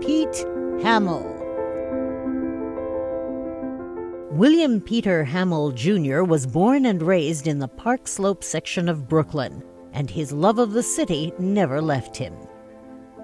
Pete Hamill. William Peter Hamill Jr. was born and raised in the Park Slope section of Brooklyn, and his love of the city never left him.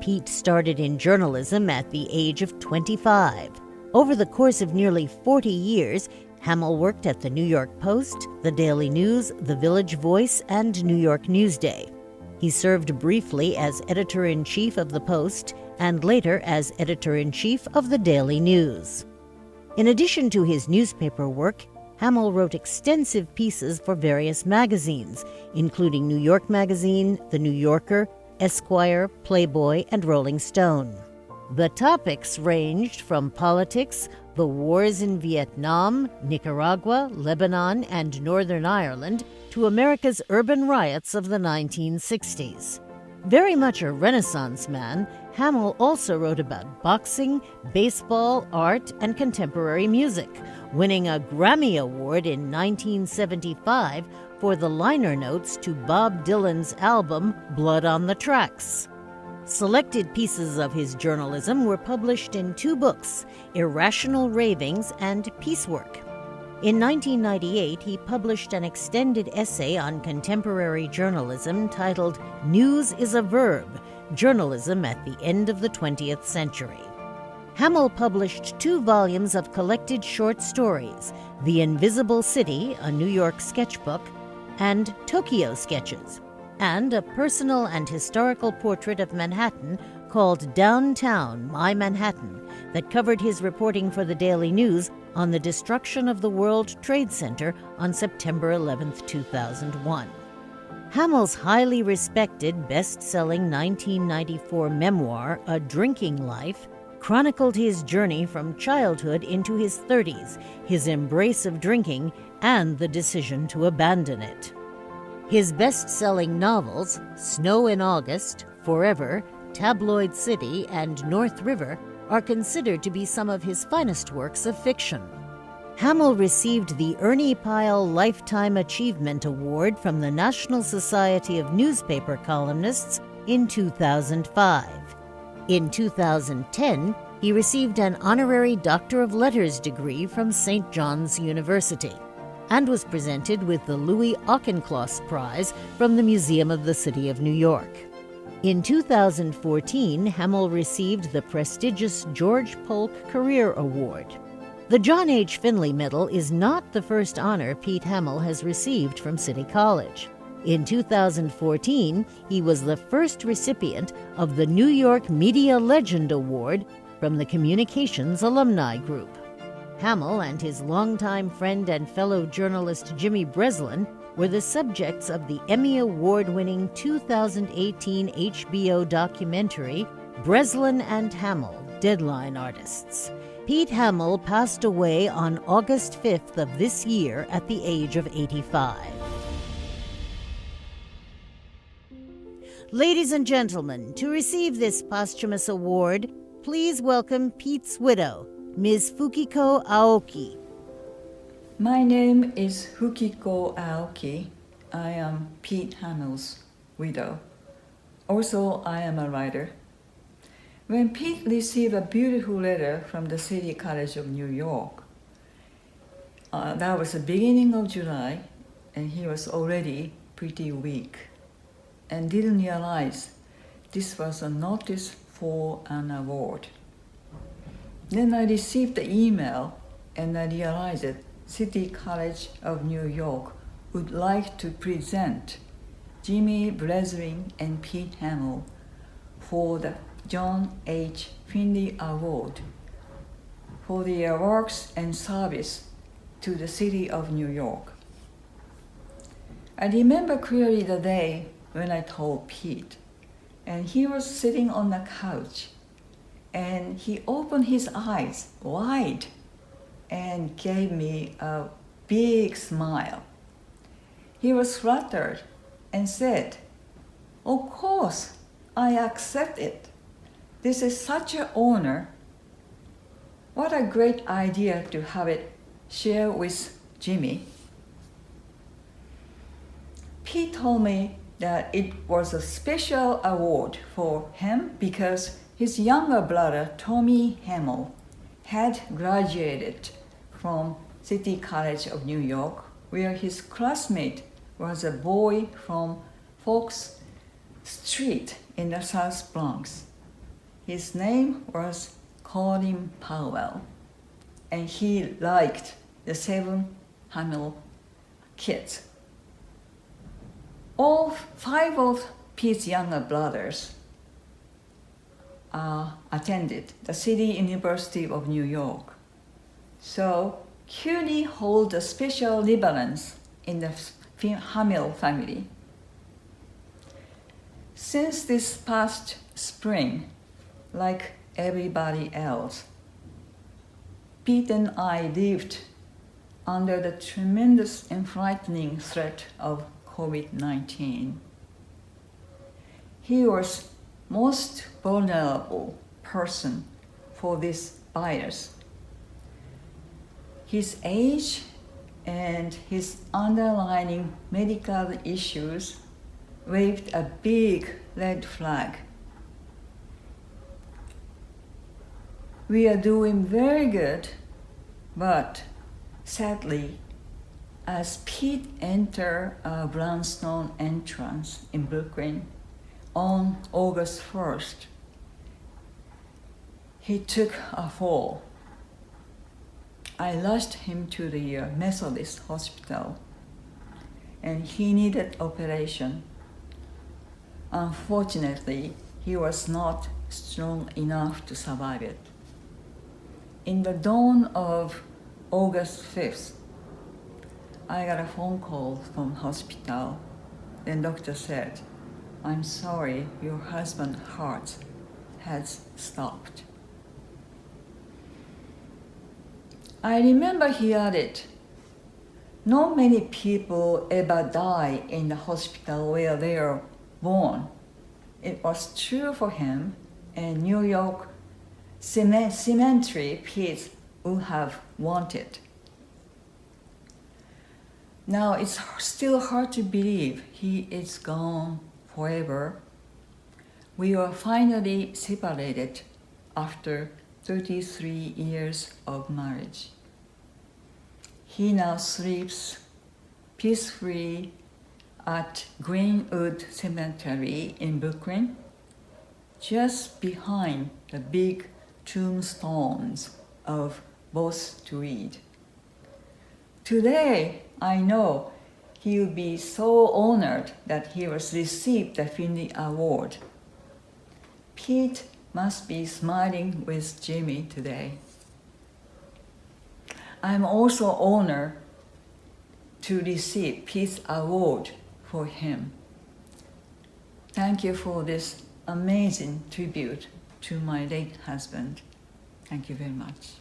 Pete started in journalism at the age of 25. Over the course of nearly 40 years, Hamill worked at the New York Post, the Daily News, the Village Voice, and New York Newsday. He served briefly as editor-in-chief of the Post and later as editor-in-chief of the Daily News. In addition to his newspaper work, Hamill wrote extensive pieces for various magazines, including New York Magazine, The New Yorker, Esquire, Playboy, and Rolling Stone. The topics ranged from politics, the wars in Vietnam, Nicaragua, Lebanon, and Northern Ireland, to America's urban riots of the 1960s. Very much a Renaissance man, Hamill also wrote about boxing, baseball, art, and contemporary music, winning a Grammy Award in 1975 for the liner notes to Bob Dylan's album Blood on the Tracks. Selected pieces of his journalism were published in two books, Irrational Ravings and Piecework. In 1998, he published an extended essay on contemporary journalism titled News is a Verb, Journalism at the End of the 20th Century. Hamill published 2 volumes of collected short stories, The Invisible City, a New York sketchbook, and Tokyo Sketches, and a personal and historical portrait of Manhattan called Downtown, My Manhattan, that covered his reporting for the Daily News on the destruction of the World Trade Center on September 11, 2001. Hamill's highly respected, best-selling 1994 memoir, A Drinking Life, chronicled his journey from childhood into his 30s, his embrace of drinking, and the decision to abandon it. His best-selling novels, Snow in August, Forever, Tabloid City, and North River, are considered to be some of his finest works of fiction. Hamill received the Ernie Pyle Lifetime Achievement Award from the National Society of Newspaper Columnists in 2005. In 2010, he received an honorary Doctor of Letters degree from St. John's University and was presented with the Louis Auchincloss Prize from the Museum of the City of New York. In 2014, Hamill received the prestigious George Polk Career Award. The John H. Finley Medal is not the first honor Pete Hamill has received from City College. In 2014, he was the first recipient of the New York Media Legend Award from the Communications Alumni Group. Hamill and his longtime friend and fellow journalist Jimmy Breslin were the subjects of the Emmy Award-winning 2018 HBO documentary Breslin and Hamill, Deadline Artists. Pete Hamill passed away on August 5th of this year at the age of 85. Ladies and gentlemen, to receive this posthumous award, please welcome Pete's widow, Ms. Fukiko Aoki. My name is Fukiko Aoki. I am Pete Hamill's widow. Also, I am a writer. When Pete received a beautiful letter from the City College of New York, that was the beginning of July, and he was already pretty weak and didn't realize this was a notice for an award. Then I received the email and I realized that City College of New York would like to present Jimmy Breslin and Pete Hamill for the John H. Finley Award for their works and service to the city of New York. I remember clearly the day when I told Pete, and he was sitting on the couch, and he opened his eyes wide and gave me a big smile. He was flattered and said, "Of course, I accept it. This is such an honor. What a great idea to have it share with Jimmy." Pete told me that it was a special award for him because His younger brother, Tommy Hamill, had graduated from City College of New York, where his classmate was a boy from Fox Street in the South Bronx. His name was Colin Powell, and he liked the 7 Hamill kids. All 5 of Pete's younger brothers attended the City University of New York. So CUNY holds a special relevance in the Hamill family. Since this past spring, like everybody else, Pete and I lived under the tremendous and frightening threat of COVID-19. He was most vulnerable person for this virus. His age and his underlying medical issues waved a big red flag. We are doing very good, but sadly, as Pete entered our brownstone entrance in Brooklyn on August 1st, he took a fall. I rushed him to the Methodist hospital, and he needed operation. Unfortunately, he was not strong enough to survive it. In the dawn of August 5th, I got a phone call from hospital. Then doctor said, "I'm sorry, your husband's heart has stopped." I remember he added, "Not many people ever die in the hospital where they are born." It was true for him, and New York cemetery Pete would have wanted. Now it's still hard to believe he is gone forever. We were finally separated after 33 years of marriage. He now sleeps peacefully at Greenwood Cemetery in Brooklyn, just behind the big tombstones of both to read. Today, I know he will be so honored that he has received the Finley Award. Pete must be smiling with Jimmy today. I'm also honored to receive Pete's award for him. Thank you for this amazing tribute to my late husband. Thank you very much.